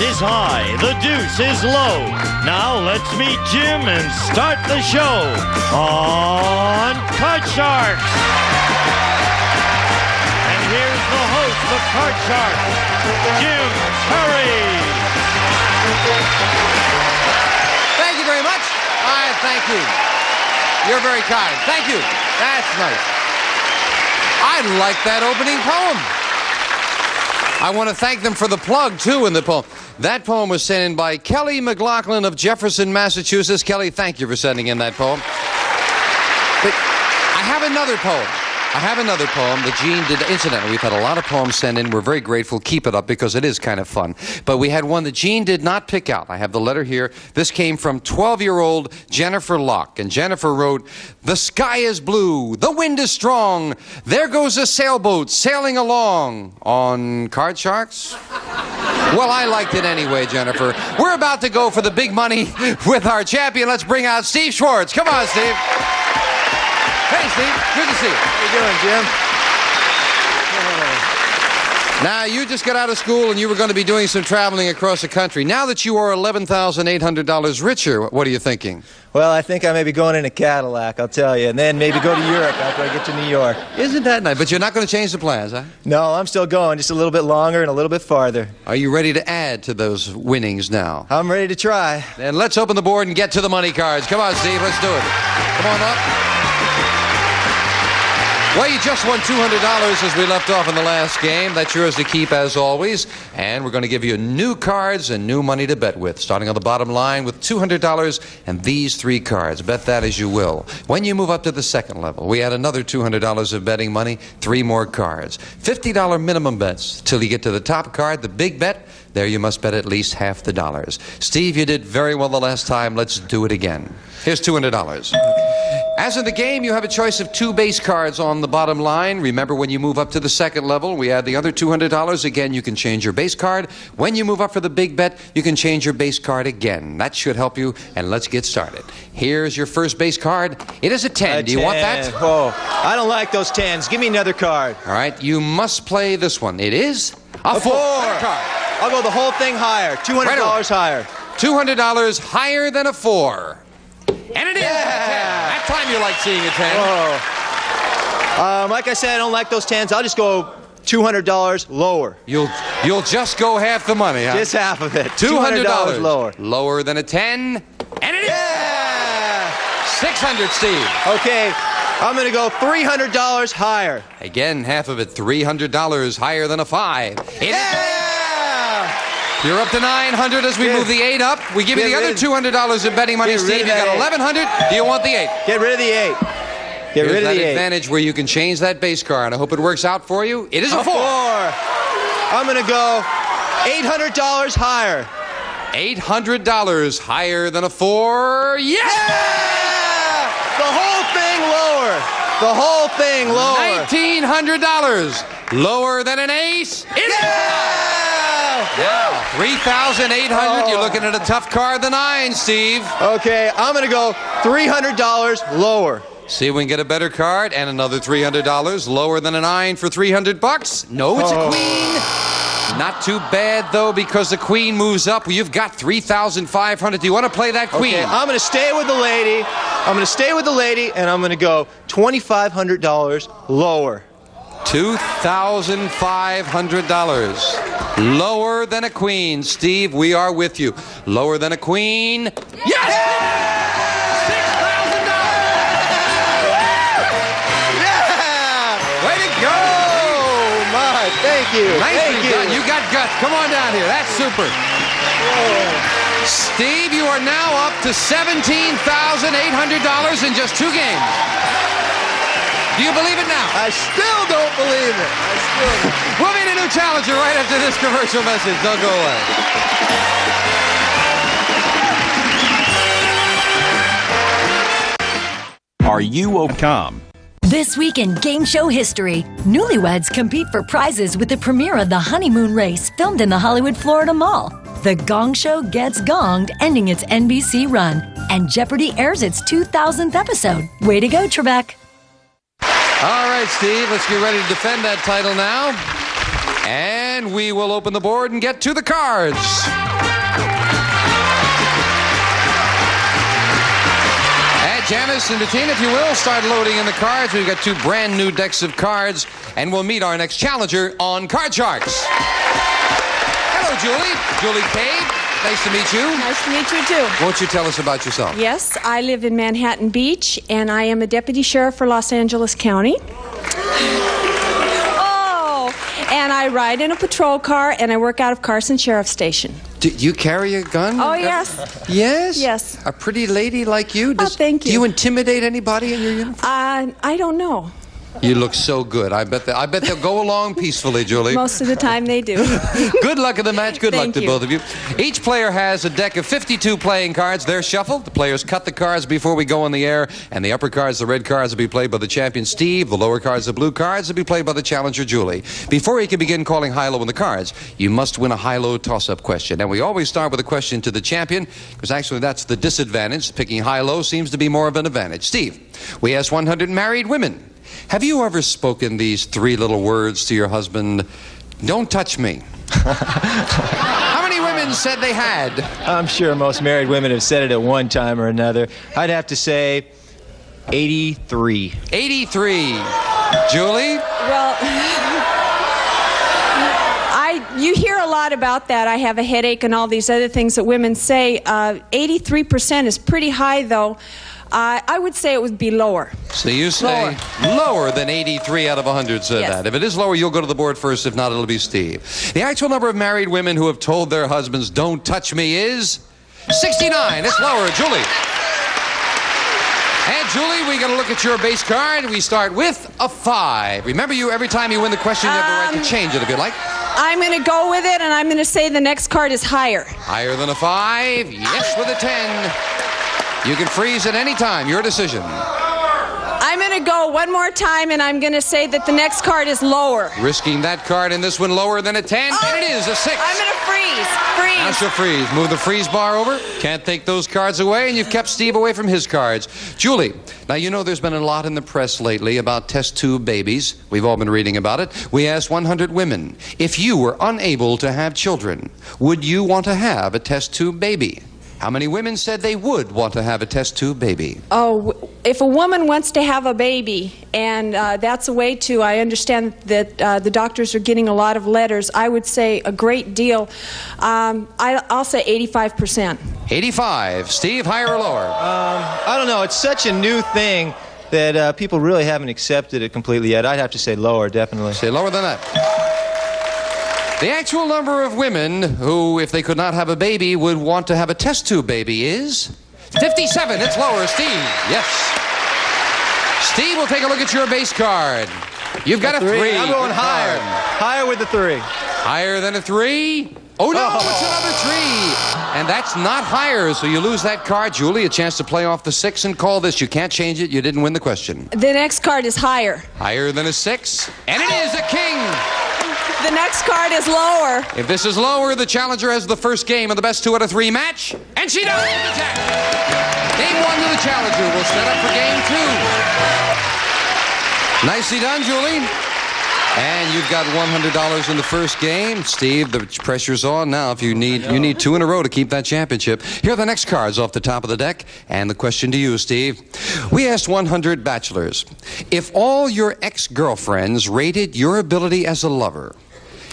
is high, the deuce is low. Now let's meet Jim and start the show on Card Sharks. And here's the host of Card Sharks, Jim Curry. Thank you very much. Thank you. You're very kind. Thank you. That's nice. I like that opening poem. I want to thank them for the plug, too, in the poem. That poem was sent in by Kelly McLaughlin of Jefferson, Massachusetts. Kelly, thank you for sending in that poem. But I have another poem. that Gene did. Incidentally, we've had a lot of poems sent in. We're very grateful. Keep it up because it is kind of fun. But we had one that Gene did not pick out. I have the letter here. This came from 12-year-old Jennifer Locke. And Jennifer wrote, "The sky is blue. The wind is strong. There goes a sailboat sailing along." On Card Sharks? Well, I liked it anyway, Jennifer. We're about to go for the big money with our champion. Let's bring out Steve Schwartz. Come on, Steve. Hey, Steve. Good to see you. How you doing, Jim? Now, you just got out of school and you were going to be doing some traveling across the country. Now that you are $11,800 richer, what are you thinking? Well, I think I may be going in a Cadillac, I'll tell you, and then maybe go to Europe after I get to New York. Isn't that nice? But you're not going to change the plans, huh? No, I'm still going, just a little bit longer and a little bit farther. Are you ready to add to those winnings now? I'm ready to try. Then let's open the board and get to the money cards. Come on, Steve, let's do it. Come on up. Well, you just won $200 as we left off in the last game. That's yours to keep as always. And we're going to give you new cards and new money to bet with. Starting on the bottom line with $200 and these three cards. Bet that as you will. When you move up to the second level, we add another $200 of betting money, three more cards. $50 minimum bets till you get to the top card, the big bet. There you must bet at least half the dollars. Steve, you did very well the last time. Let's do it again. Here's $200. As in the game, you have a choice of two base cards on the bottom line. Remember, when you move up to the second level, we add the other $200. Again, you can change your base card. When you move up for the big bet, you can change your base card again. That should help you, and let's get started. Here's your first base card. It is a 10. Do you want that? Oh, I don't like those 10s. Give me another card. All right, you must play this one. It is a 4. Card. I'll go the whole thing higher. $200 higher. $200 higher than a 4. And it is a 10. That time you like seeing a 10. Oh. Like I said, I don't like those 10s. I'll just go $200 lower. You'll just go half the money, huh? Just half of it. $200 lower. Lower than a 10. And it is 600, Steve. Okay, I'm going to go $300 higher. Again, half of it, $300 higher than a 5. You're up to $900 as we move the 8 up. We give you the other $200 in betting money, Steve. You got $1,100. Do you want the 8? Get rid of the 8. Get rid of the 8. Advantage where you can change that base card. I hope it works out for you. It is a 4. I'm going to go $800 higher. $800 higher than a 4. Yes! The whole thing lower. The whole thing lower. $1,900 lower than an ace. Now, $3,800. You're looking at a tough card, the 9, Steve. Okay, I'm going to go $300 lower. See if we can get a better card and another $300 lower than a 9 for $300. No, it's a queen. Not too bad, though, because the queen moves up. You've got $3,500. Do you want to play that queen? Okay, I'm going to stay with the lady. And I'm going to go $2,500 lower. $2,500. Lower than a queen. Steve, we are with you. Lower than a queen. Yes! $6,000! Yeah! Way to go! My, thank you. Nicely done. You got guts. Come on down here. That's super. Steve, you are now up to $17,800 in just 2 games. Do you believe it now? I still don't believe it. We'll meet a new challenger right after this commercial message. Don't go away. Are you .com? This week in Game Show history, newlyweds compete for prizes with the premiere of The Honeymoon Race, filmed in the Hollywood, Florida Mall. The Gong Show gets gonged, ending its NBC run. And Jeopardy airs its 2000th episode. Way to go, Trebek. All right, Steve, let's get ready to defend that title now. And we will open the board and get to the cards. Janice and Bettina, if you will, start loading in the cards. We've got 2 brand new decks of cards, and we'll meet our next challenger on Card Sharks. Hello, Julie. Julie Cade. Nice to meet you. Nice to meet you, too. Won't you tell us about yourself? Yes, I live in Manhattan Beach, and I am a deputy sheriff for Los Angeles County. Oh, and I ride in a patrol car, and I work out of Carson Sheriff Station. Do you carry a gun? Oh, yes. Yes? Yes. A pretty lady like you? Thank you. Do you intimidate anybody in your uniform? I don't know. You look so good. I bet they'll go along peacefully, Julie. Most of the time they do. Good luck in the match. Good luck Thank to you. both of you. Each player has a deck of 52 playing cards. They're shuffled. The players cut the cards before we go on the air. And the upper cards, the red cards, will be played by the champion, Steve. The lower cards, the blue cards, will be played by the challenger, Julie. Before you can begin calling high-low on the cards, you must win a high-low toss-up question. And we always start with a question to the champion, because actually that's the disadvantage. Picking high-low seems to be more of an advantage. Steve, we asked 100 married women. Have you ever spoken these 3 little words to your husband? Don't touch me. How many women said they had? I'm sure most married women have said it at one time or another. I'd have to say 83. 83. Julie? Well, you hear a lot about that. I have a headache and all these other things that women say. 83% is pretty high, though. I would say it would be lower. So you say lower than 83 out of 100 said Yes. that. If it is lower, you'll go to the board first. If not, it'll be Steve. The actual number of married women who have told their husbands, don't touch me, is 69. It's lower. Julie. And Julie, we're going to look at your base card. We start with a 5. Remember, every time you win the question, you have the right to change it if you like. I'm going to go with it, and I'm going to say the next card is higher. Higher than a 5? Yes, with a 10. You can freeze at any time. Your decision. I'm going to go one more time, and I'm going to say that the next card is lower. Risking that card and this one lower than a 10, and it is a 6. I'm going to freeze. Now she'll freeze. Move the freeze bar over. Can't take those cards away, and you've kept Steve away from his cards. Julie, now you know there's been a lot in the press lately about test tube babies. We've all been reading about it. We asked 100 women, if you were unable to have children, would you want to have a test tube baby? How many women said they would want to have a test tube baby? Oh, if a woman wants to have a baby, and that's a way to, I understand that the doctors are getting a lot of letters, I would say a great deal. I'll say 85%. 85. Steve, higher or lower? I don't know. It's such a new thing that people really haven't accepted it completely yet. I'd have to say lower, definitely. Say lower than that. The actual number of women who, if they could not have a baby, would want to have a test tube baby is 57. It's lower. Steve, yes. Steve, we'll take a look at your base card. You've got a 3. I'm going Good higher. card. Higher with the 3. Higher than a 3? Oh, no, it's another 3. And that's not higher, so you lose that card. Julie, a chance to play off the 6 and call this. You can't change it. You didn't win the question. The next card is higher. Higher than a 6. And it is a king. The next card is lower. If this is lower, the challenger has the first game of the best 2 out of 3 match. And she does the jack. Game 1 to the challenger. We'll set up for game 2. Nicely done, Julie. And you've got $100 in the first game. Steve, the pressure's on now. If you need 2 in a row to keep that championship. Here are the next cards off the top of the deck. And the question to you, Steve. We asked 100 bachelors, if all your ex-girlfriends rated your ability as a lover,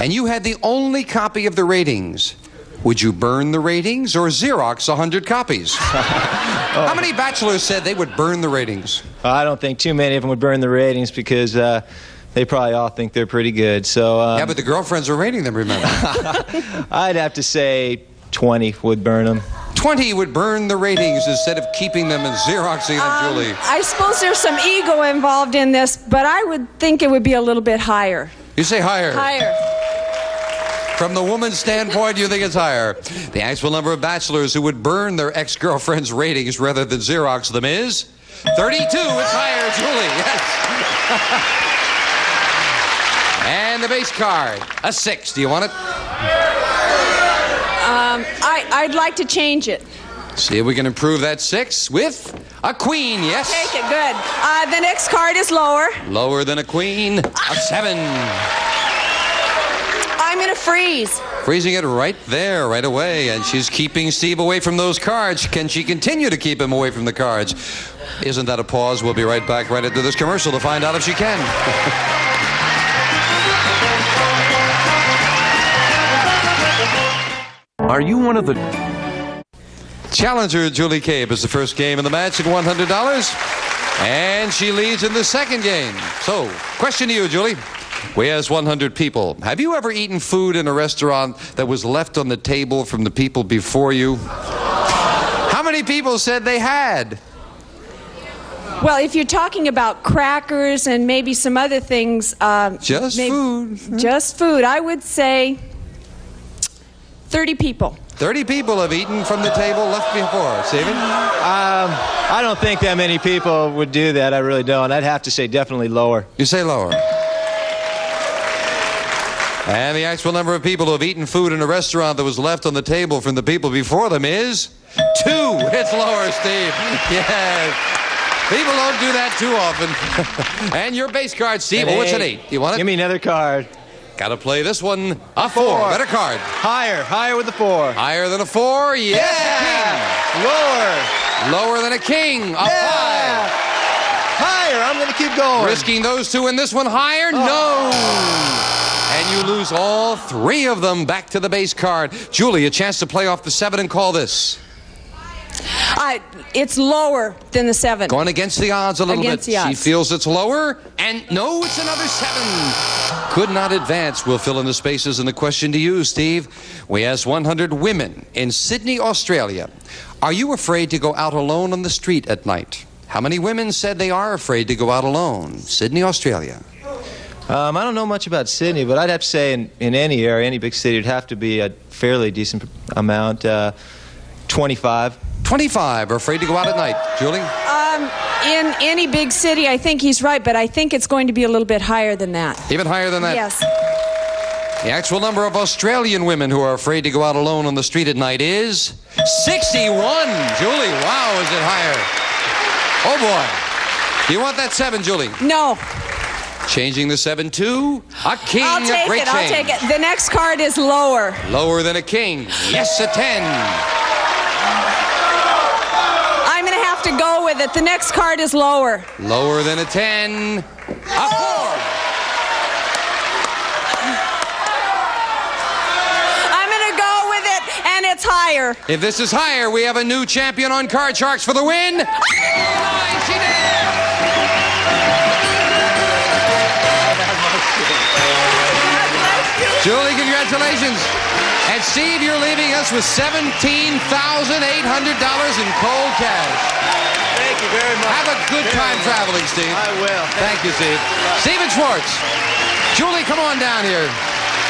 and you had the only copy of the ratings, would you burn the ratings or Xerox 100 copies? How many bachelors said they would burn the ratings? I don't think too many of them would burn the ratings because they probably all think they're pretty good. So Yeah, but the girlfriends are rating them, remember? I'd have to say 20 would burn them. 20 would burn the ratings instead of keeping them and Xeroxing them, Julie. I suppose there's some ego involved in this, but I would think it would be a little bit higher. You say higher. Higher. From the woman's standpoint, you think it's higher. The actual number of bachelors who would burn their ex-girlfriend's ratings rather than Xerox them is 32. It's higher, Julie. Yes. And the base card, a 6. Do you want it? I'd like to change it. See if we can improve that 6 with a queen. Yes. Take it, good. The next card is lower. Lower than a queen, a 7. I'm going to freeze. Freezing it right there, right away. And she's keeping Steve away from those cards. Can she continue to keep him away from the cards? Isn't that a pause? We'll be right back right into this commercial to find out if she can. Are you one of the... Challenger Julie Cabe is the first game in the match at $100. And she leads in the second game. So, question to you, Julie. We asked 100 people, have you ever eaten food in a restaurant that was left on the table from the people before you? How many people said they had? Well, if you're talking about crackers and maybe some other things... Just food. Just food. I would say 30 people. 30 people have eaten from the table left before. Steven? I don't think that many people would do that. I really don't. I'd have to say definitely lower. You say lower. And the actual number of people who have eaten food in a restaurant that was left on the table from the people before them is 2. It's lower, Steve. Yes. People don't do that too often. And your base card, Steve. Oh, it's an 8. You want it? Give me another card. Got to play this one. A 4. Better card. Higher with the 4. Higher than a 4? Yes. Yeah. Lower than a king. A 5. Higher. I'm going to keep going. Risking those 2 in this one higher? No. And you lose all 3 of them back to the base card. Julie, a chance to play off the 7 and call this. It's lower than the 7. Going against the odds a little Against bit. the odds. She feels it's lower, and no, it's another 7. Could not advance. We'll fill in the spaces in the question to you, Steve. We asked 100 women in Sydney, Australia. Are you afraid to go out alone on the street at night? How many women said they are afraid to go out alone? Sydney, Australia. I don't know much about Sydney, but I'd have to say in any area, any big city, it'd have to be a fairly decent amount. 25. 25 are afraid to go out at night. Julie? In any big city, I think he's right, but I think it's going to be a little bit higher than that. Even higher than that? Yes. The actual number of Australian women who are afraid to go out alone on the street at night is 61. Julie, wow, is it higher? Oh, boy. Do you want that 7, Julie? No. Changing the 7 to a king. I'll take great it. I'll change. take it. The next card is lower. Lower than a king. Yes, a 10. I'm going to have to go with it. The next card is lower. Lower than a 10. A 4. I'm going to go with it, and it's higher. If this is higher, we have a new champion on Card Sharks for the win. 9, she did. Julie, congratulations. And Steve, you're leaving us with $17,800 in cold cash. Thank you very much. Have a good time traveling, Steve. I will. Thank you, Steve. Steven Schwartz. Julie, come on down here.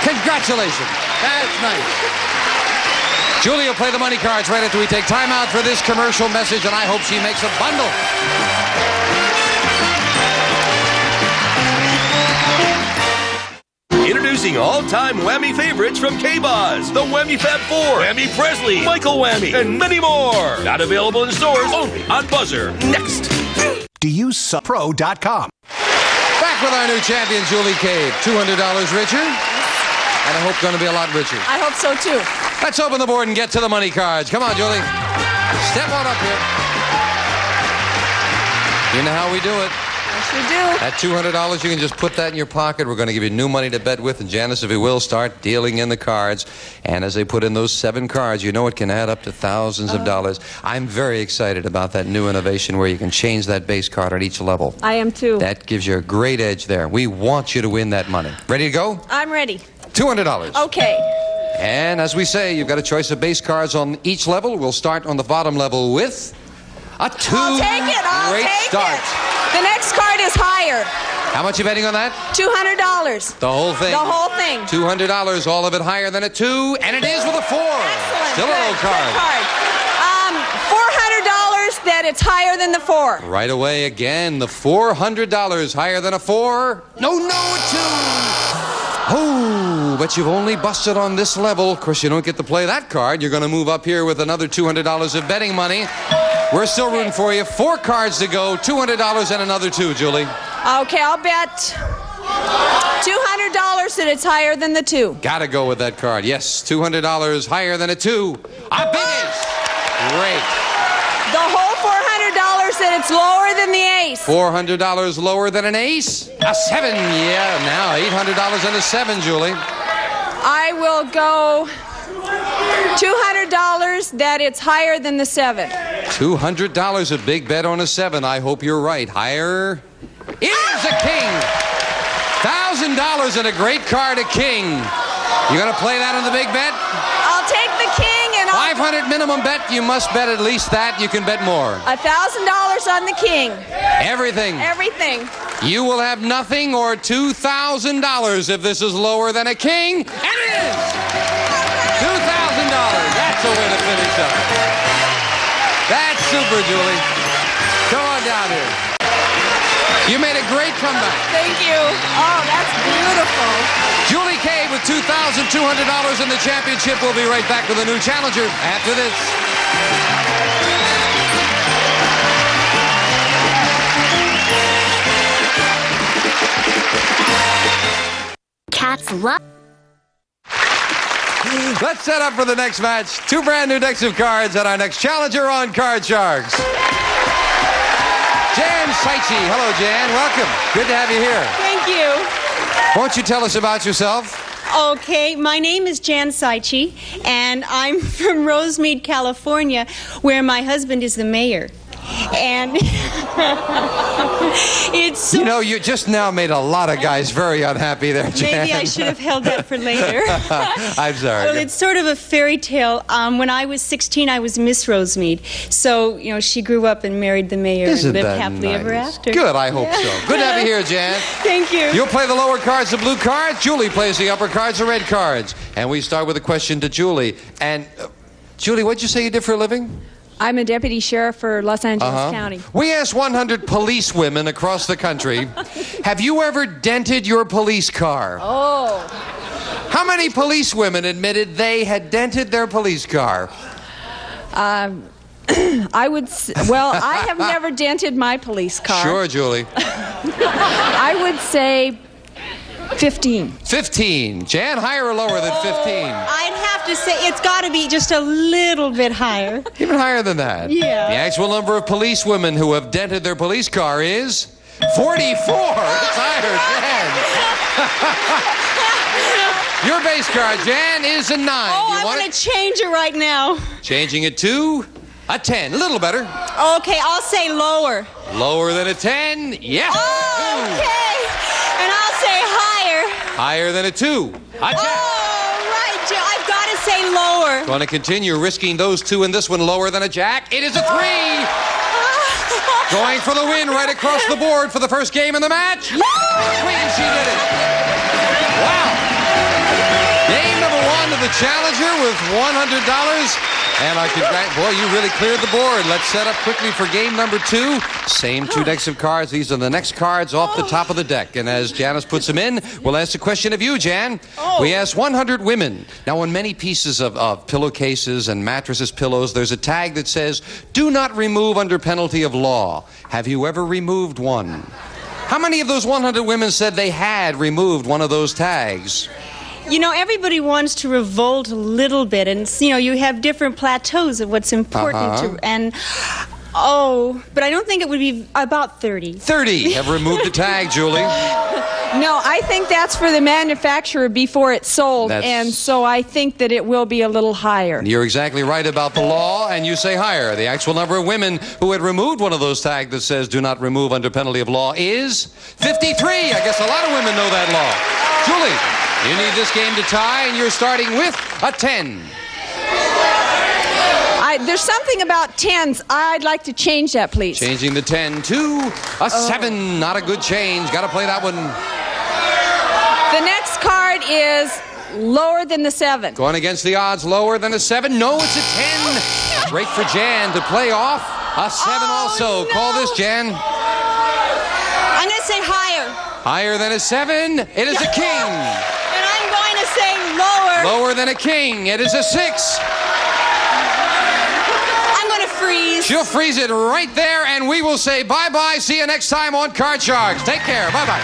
Congratulations. That's nice. Julie will play the money cards right after we take time out for this commercial message, and I hope she makes a bundle. Introducing all-time Whammy favorites from K-Boz. The Whammy Fab 4, Whammy Presley, Michael Whammy, and many more. Not available in stores, only on Buzzer. Next. DUSUPRO.com. Back with our new champion, Julie Cabe. $200 richer, and I hope going to be a lot richer. I hope so, too. Let's open the board and get to the money cards. Come on, Julie. Step on up here. You know how we do it. Yes, you do. That $200, you can just put that in your pocket. We're going to give you new money to bet with. And Janice, if you will, start dealing in the cards. And as they put in those 7 cards, you know it can add up to thousands of dollars. I'm very excited about that new innovation where you can change that base card at each level. I am, too. That gives you a great edge there. We want you to win that money. Ready to go? I'm ready. $200. Okay. And as we say, you've got a choice of base cards on each level. We'll start on the bottom level with a 2. I'll take it. I'll Great take start. it. The next card is higher. How much are you betting on that? $200. The whole thing. The whole thing. $200, all of it higher than a 2, and it is with a 4. Excellent. Still a low Good card. card. $400 that it's higher than the 4. Right away again, the $400 higher than a 4. No, a 2. Oh, but you've only busted on this level. Of course, you don't get to play that card. You're going to move up here with another $200 of betting money. We're still rooting for you. 4 cards to go, $200 and another 2, Julie. Okay, I'll bet $200 that it's higher than the 2. Gotta go with that card. Yes, $200 higher than a 2. A big ace. Great. The whole $400 that it's lower than the ace. $400 lower than an ace. A 7. Yeah, now $800 and a 7, Julie. I will go $200 that it's higher than the 7. $200, a big bet on a 7. I hope you're right. Higher. It is a king. $1,000 and a great card, a king. You gonna play that on the big bet? I'll take the king and I'll... 500 minimum bet. You must bet at least that. You can bet more. $1,000 on the king. Everything. Everything. You will have nothing or $2,000 if this is lower than a king. And it is! $2,000. That's a way to finish up. That's super, Julie. Come on down here. You made a great comeback. Thank you. Oh, that's beautiful. Julie Kay with $2,200 in the championship. We'll be right back with a new challenger after this. Cats love. Let's set up for the next match. 2 brand new decks of cards and our next challenger on Card Sharks. Jan Saichi. Hello, Jan. Welcome. Good to have you here. Thank you. Won't you tell us about yourself? Okay, my name is Jan Saichi, and I'm from Rosemead, California, where my husband is the mayor. And it's so... You know, you just now made a lot of guys very unhappy there, Jan. Maybe I should have held that for later. I'm sorry. Well, it's sort of a fairy tale. When I was 16, I was Miss Rosemead. So, you know, she grew up and married the mayor Isn't and lived that happily nice? ever after. Good, I hope so. Good to have you here, Jan. Thank you. You'll play the lower cards, the blue cards. Julie plays the upper cards, the red cards. And we start with a question to Julie. And, Julie, what'd you say you did for a living? I'm a deputy sheriff for Los Angeles County. We asked 100 police women across the country, have you ever dented your police car? Oh. How many police women admitted they had dented their police car? I have never dented my police car. Sure, Julie. I would say 15. 15. Jan, higher or lower than 15? I'd have to say it's got to be just a little bit higher. Even higher than that. Yeah. The actual number of police women who have dented their police car is 44. It's higher, Jan. Your base card, Jan, is a 9. Oh, I want to change it right now. Changing it to a 10. A little better. Okay, I'll say lower. Lower than a 10? Yeah. Oh, okay. And I'll say higher. Higher than a 2. A 10. Oh, right, Joe. I've got to say lower. Going to continue risking those 2 and this one lower than a jack. It is a 3. Going for the win right across the board for the first game in the match. And she did it. Wow. Game number 1 of the challenger with $100. And boy, you really cleared the board. Let's set up quickly for game number 2. Same 2 decks of cards. These are the next cards off the top of the deck. And as Janice puts them in, we'll ask a question of you, Jan. We asked 100 women. Now, on many pieces of pillowcases and mattresses, pillows, there's a tag that says, "Do not remove under penalty of law." Have you ever removed one? How many of those 100 women said they had removed one of those tags? You know, everybody wants to revolt a little bit, and, you know, you have different plateaus of what's important to, and, but I don't think it would be about 30. 30 have removed the tag, Julie. No, I think that's for the manufacturer before it's sold, and so I think that it will be a little higher. You're exactly right about the law, and you say higher. The actual number of women who had removed one of those tags that says "do not remove under penalty of law" is 53. I guess a lot of women know that law. Julie, you need this game to tie, and you're starting with a 10. There's something about 10s. I'd like to change that, please. Changing the 10 to a 7. Not a good change. Got to play that one. The next card is lower than the 7. Going against the odds, lower than a 7. No, it's a 10. Great for Jan to play off a 7 also. No. Call this, Jan. I'm going to say higher. Higher than a 7. It is a king. And I'm going to say lower. Lower than a king. It is a 6. I'm going to freeze. She'll freeze it right there, and we will say bye-bye. See you next time on Card Sharks. Take care. Bye-bye.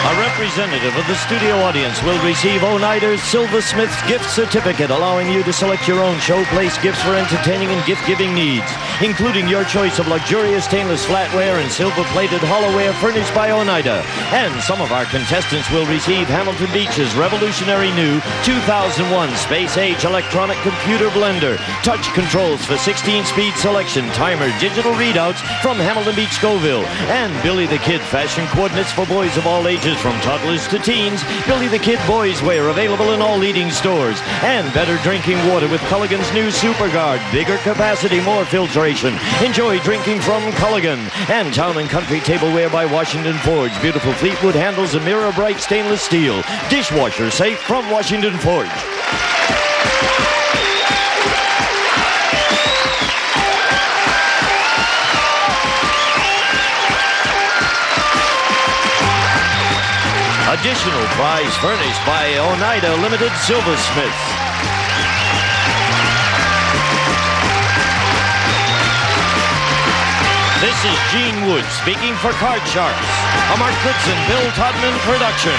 A representative of the studio audience will receive Oneida's Silversmith's gift certificate, allowing you to select your own showplace gifts for entertaining and gift-giving needs, including your choice of luxurious stainless flatware and silver-plated hollowware furnished by Oneida. And some of our contestants will receive Hamilton Beach's revolutionary new 2001 Space-Age electronic computer blender, touch controls for 16-speed selection, timer, digital readouts from Hamilton Beach Scoville, and Billy the Kid fashion coordinates for boys of all ages from toddlers to teens. Billy the Kid boys wear available in all leading stores. And better drinking water with Culligan's new SuperGuard. Bigger capacity, more filtration. Enjoy drinking from Culligan. And Town and Country tableware by Washington Forge. Beautiful Fleetwood handles and mirror bright stainless steel. Dishwasher safe from Washington Forge. Additional prize furnished by Oneida Limited Silversmith. This is Gene Wood speaking for Card Sharks, a Mark Goodson, Bill Todman production.